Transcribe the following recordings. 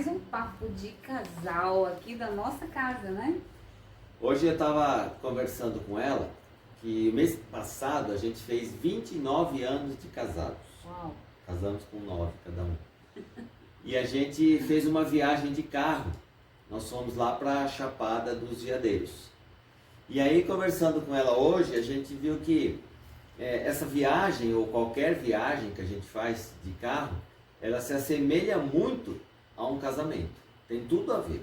mais um papo de casal aqui da nossa casa, né? Hoje eu estava conversando com ela que mês passado a gente fez 29 anos de casados. Uau! Casamos com 9 cada um. E a gente fez uma viagem de carro. Nós fomos lá para a Chapada dos Veadeiros. E aí, conversando com ela hoje, a gente viu que essa viagem, ou qualquer viagem que a gente faz de carro, ela se assemelha muito a um casamento. Tem tudo a ver.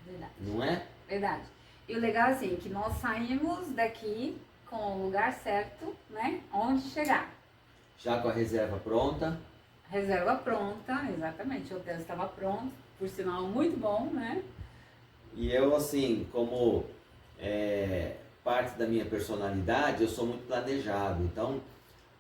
Verdade. Não é? Verdade. E o legal assim, que nós saímos daqui com o lugar certo, né? Onde chegar. Já com a reserva pronta. Reserva pronta, exatamente. O hotel estava pronto, por sinal muito bom, né? E eu, assim, como parte da minha personalidade, eu sou muito planejado. Então,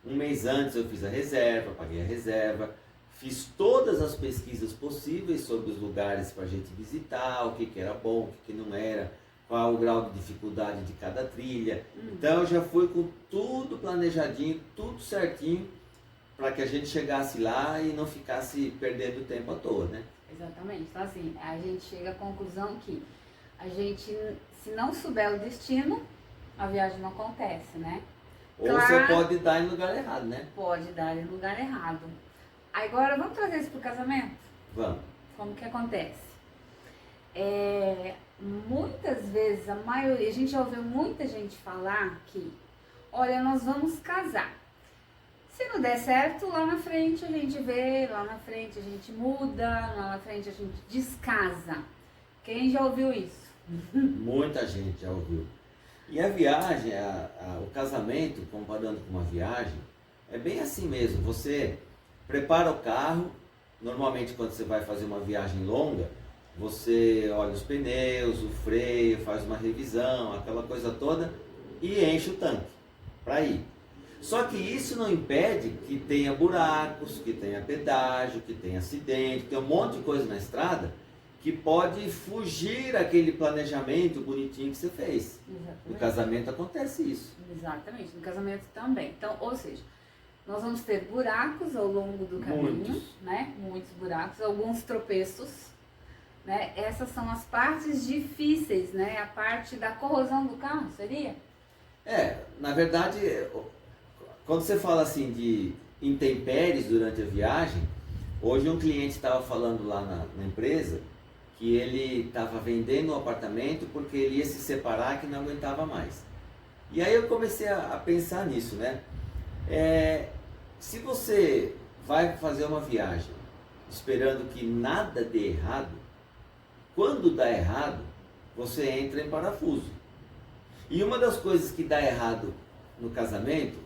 um mês antes eu fiz a reserva, paguei a reserva, fiz todas as pesquisas possíveis sobre os lugares para a gente visitar, o que era bom, o que não era, qual o grau de dificuldade de cada trilha. Então, eu já fui com tudo planejadinho, tudo certinho, para que a gente chegasse lá e não ficasse perdendo tempo à toa, né? Exatamente. Então assim, a gente chega à conclusão que a gente, se não souber o destino, a viagem não acontece, né? Ou Claro. você pode dar em lugar errado, né? Pode dar em lugar errado. Agora, vamos trazer isso para o casamento? Vamos. Como que acontece? Muitas vezes, a maioria, a gente já ouviu muita gente falar que, olha, nós vamos casar. Se não der certo, lá na frente a gente vê, lá na frente a gente muda, lá na frente a gente descasa. Quem já ouviu isso? Muita gente já ouviu. E a viagem, o casamento, comparando com uma viagem, é bem assim mesmo. Você prepara o carro, normalmente quando você vai fazer uma viagem longa, você olha os pneus, o freio, faz uma revisão, aquela coisa toda e enche o tanque para ir. Só que isso não impede que tenha buracos, que tenha pedágio, que tenha acidente, que tenha um monte de coisa na estrada que pode fugir aquele planejamento bonitinho que você fez. Exatamente. No casamento acontece isso. Exatamente, no casamento também. Então, ou seja, nós vamos ter buracos ao longo do caminho, Muitos. né? Muitos buracos, alguns tropeços, né? Essas são as partes difíceis, né? A parte da corrosão do carro, seria? Na verdade, quando você fala assim de intempéries durante a viagem, hoje um cliente estava falando lá na empresa que ele estava vendendo um apartamento porque ele ia se separar que não aguentava mais. E aí eu comecei a pensar nisso, né? Se você vai fazer uma viagem esperando que nada dê errado, quando dá errado, você entra em parafuso. E uma das coisas que dá errado no casamento,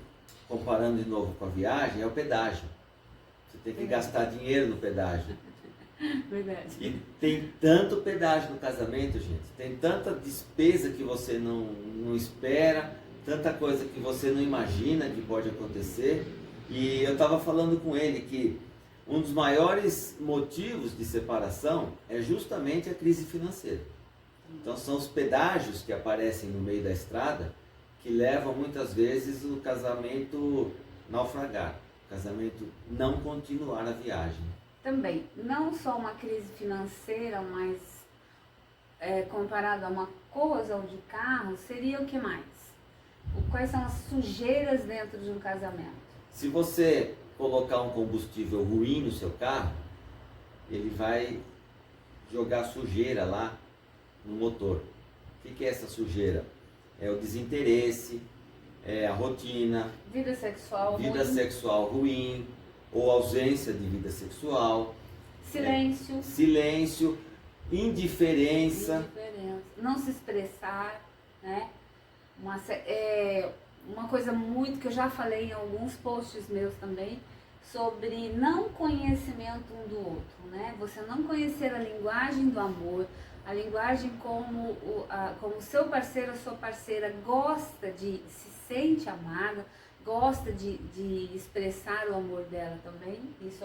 comparando de novo com a viagem, é o pedágio. Você tem que gastar dinheiro no pedágio. Verdade. E tem tanto pedágio no casamento, gente. Tem tanta despesa que você não espera, tanta coisa que você não imagina que pode acontecer. E eu estava falando com ele que um dos maiores motivos de separação é justamente a crise financeira. Então são os pedágios que aparecem no meio da estrada que levam muitas vezes o casamento naufragar, o casamento não continuar a viagem. Também, não só uma crise financeira, mas comparado a uma corrosão de carro, seria o que mais? Quais são as sujeiras dentro de um casamento? Se você colocar um combustível ruim no seu carro, ele vai jogar sujeira lá no motor. O que é essa sujeira? É o desinteresse, é a rotina, Vida sexual vida ruim, sexual ruim, ou ausência de vida sexual, silêncio, silêncio, indiferença. não se expressar, né? Uma coisa muito que eu já falei em alguns posts meus também, sobre não conhecimento um do outro, né? Você não conhecer a linguagem do amor, a linguagem como o seu parceiro ou sua parceira gosta se sente amada, gosta de expressar o amor dela também. Isso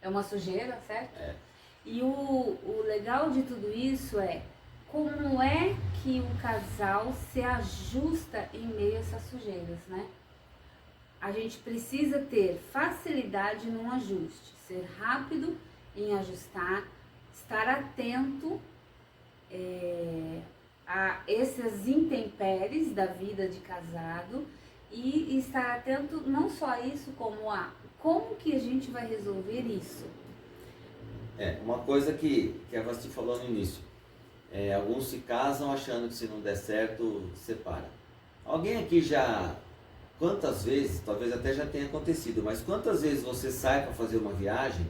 é uma sujeira, certo? E o legal de tudo isso é como é que o casal se ajusta em meio a essas sujeiras, né? A gente precisa ter facilidade no ajuste, ser rápido em ajustar, estar atento a essas intempéries da vida de casado e estar atento não só a isso, como a como que a gente vai resolver isso. Uma coisa que a Vasti falou no início, alguns se casam achando que se não der certo, separa. Alguém aqui já, quantas vezes, talvez até já tenha acontecido, mas quantas vezes você sai para fazer uma viagem,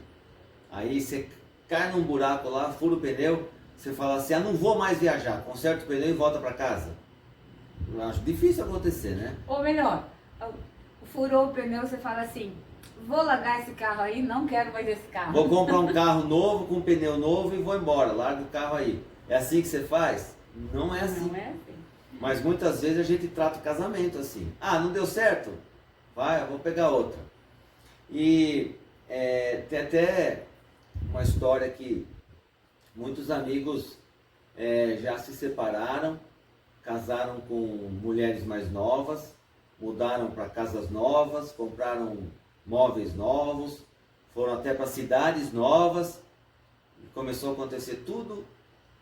aí você cai num buraco lá, fura o pneu, você fala assim, não vou mais viajar, conserta o pneu e volta para casa? Eu acho difícil acontecer, né? Ou melhor, furou o pneu, você fala assim, vou largar esse carro aí, não quero mais esse carro. Vou comprar um carro novo, com pneu novo e vou embora, larga o carro aí. É assim que você faz? Não é assim. Não é assim. Mas muitas vezes a gente trata o casamento assim. Não deu certo? Vai, eu vou pegar outra. E tem até uma história que muitos amigos já se separaram, casaram com mulheres mais novas, mudaram para casas novas, compraram móveis novos, foram até para cidades novas, e começou a acontecer tudo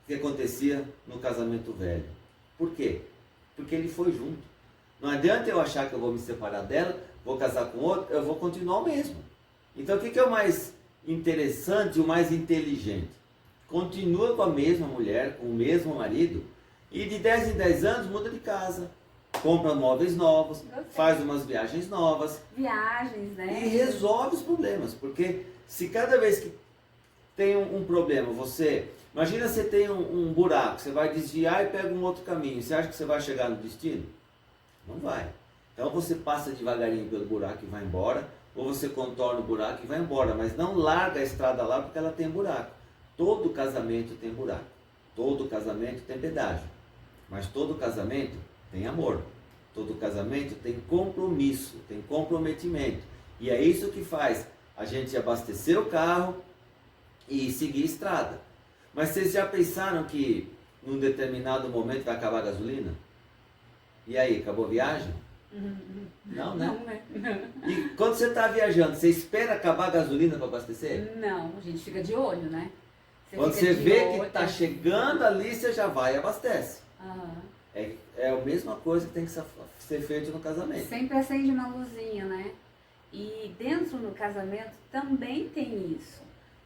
que acontecia no casamento velho. Por quê? Porque ele foi junto. Não adianta eu achar que eu vou me separar dela, vou casar com outro, eu vou continuar o mesmo. Então o que é o mais interessante, o mais inteligente? Continua com a mesma mulher, com o mesmo marido, e de 10 em 10 anos muda de casa, compra móveis novos, faz umas viagens novas. Viagens, né? E resolve os problemas, porque se cada vez que tem um problema, imagina você tem um buraco, você vai desviar e pega um outro caminho, você acha que você vai chegar no destino? Não vai. Então você passa devagarinho pelo buraco e vai embora, ou você contorna o buraco e vai embora, mas não larga a estrada lá porque ela tem buraco. Todo casamento tem buraco, todo casamento tem pedágio, mas todo casamento tem amor, todo casamento tem compromisso, tem comprometimento, e é isso que faz a gente abastecer o carro e seguir a estrada. Mas vocês já pensaram que num determinado momento vai acabar a gasolina? E aí, acabou a viagem? Não, né? Não. E quando você está viajando, você espera acabar a gasolina para abastecer? Não, a gente fica de olho, né? Quando você vê que está chegando ali, você já vai e abastece. É a mesma coisa que tem que ser feito no casamento. Sempre acende uma luzinha, né? E dentro do casamento também tem isso.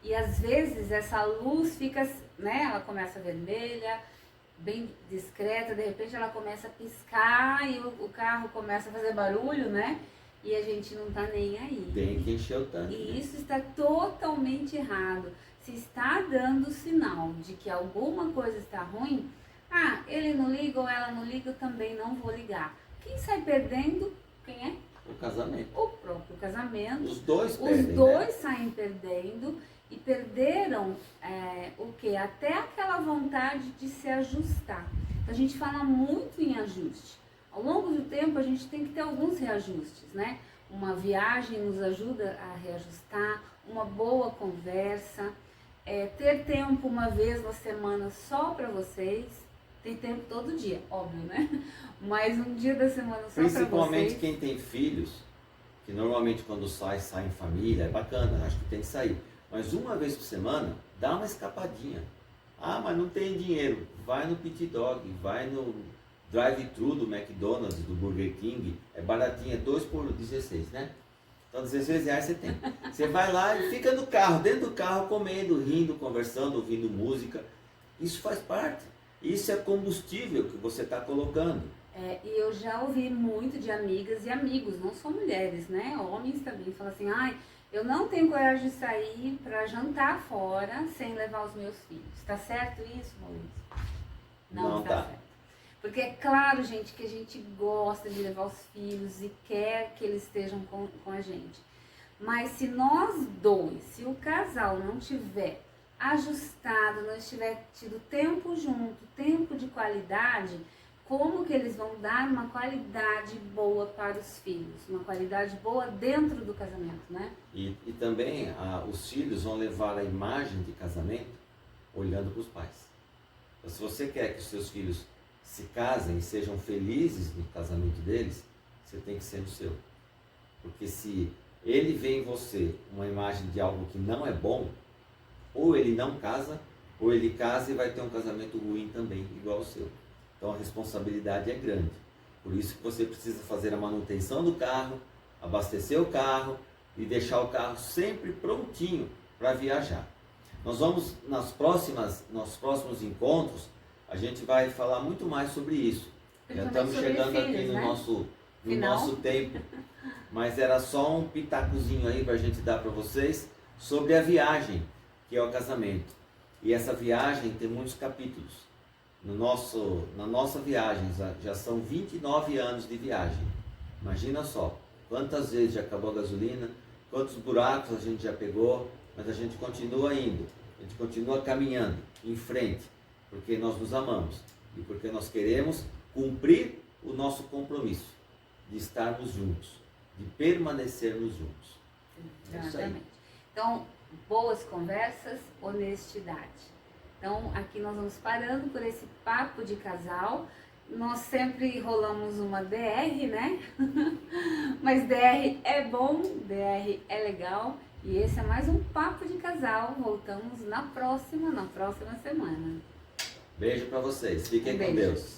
E às vezes essa luz fica, né? Ela começa vermelha, bem discreta, de repente ela começa a piscar e o carro começa a fazer barulho, né? E a gente não tá nem aí. Tem que encher o tanque. E isso está totalmente errado. Se está dando sinal de que alguma coisa está ruim, ele não liga ou ela não liga, eu também não vou ligar. Quem sai perdendo, quem é? O casamento. O próprio casamento. Os dois perdem, Os dois saem perdendo e perderam o quê? Até aquela vontade de se ajustar. Então, a gente fala muito em ajuste. Ao longo do tempo, a gente tem que ter alguns reajustes, né? Uma viagem nos ajuda a reajustar, uma boa conversa, ter tempo uma vez na semana só para vocês. Tem tempo todo dia, óbvio, né? Mas um dia da semana só para vocês. Principalmente quem tem filhos, que normalmente quando sai em família, é bacana, acho que tem que sair. Mas uma vez por semana, dá uma escapadinha. Mas não tem dinheiro. Vai no Pit Dog, vai no drive-thru do McDonald's, do Burger King. É baratinho, é 2 por 16, né? Então 16 reais você tem. Você vai lá e fica no carro, dentro do carro, comendo, rindo, conversando, ouvindo música. Isso faz parte. Isso é combustível que você está colocando. E eu já ouvi muito de amigas e amigos, não só mulheres, né? Homens também, falam assim, eu não tenho coragem de sair para jantar fora sem levar os meus filhos. Está certo isso, Maurício? Não está certo. Porque é claro, gente, que a gente gosta de levar os filhos e quer que eles estejam com a gente. Mas se nós dois, se o casal não tiver ajustado, não estiver tido tempo junto, tempo de qualidade, como que eles vão dar uma qualidade boa para os filhos? Uma qualidade boa dentro do casamento, né? E também os filhos vão levar a imagem de casamento olhando para os pais. Então, se você quer que os seus filhos se casem e sejam felizes no casamento deles, você tem que ser no seu. Porque se ele vê em você uma imagem de algo que não é bom, ou ele não casa, ou ele casa e vai ter um casamento ruim também, igual o seu. Então a responsabilidade é grande. Por isso que você precisa fazer a manutenção do carro, abastecer o carro e deixar o carro sempre prontinho para viajar. Nós vamos, nos próximos encontros, a gente vai falar muito mais sobre isso. Já estamos chegando aqui no nosso tempo, mas era só um pitacozinho aí para a gente dar para vocês sobre a viagem, que é o casamento. E essa viagem tem muitos capítulos. Na nossa viagem, já são 29 anos de viagem. Imagina só, quantas vezes já acabou a gasolina, quantos buracos a gente já pegou, mas a gente continua indo, a gente continua caminhando em frente, porque nós nos amamos e porque nós queremos cumprir o nosso compromisso de estarmos juntos, de permanecermos juntos. Exatamente. Então, boas conversas, honestidade. Então, aqui nós vamos parando por esse papo de casal. Nós sempre rolamos uma DR, né? Mas DR é bom, DR é legal. E esse é mais um papo de casal. Voltamos na próxima semana. Beijo para vocês. Fiquem com Deus.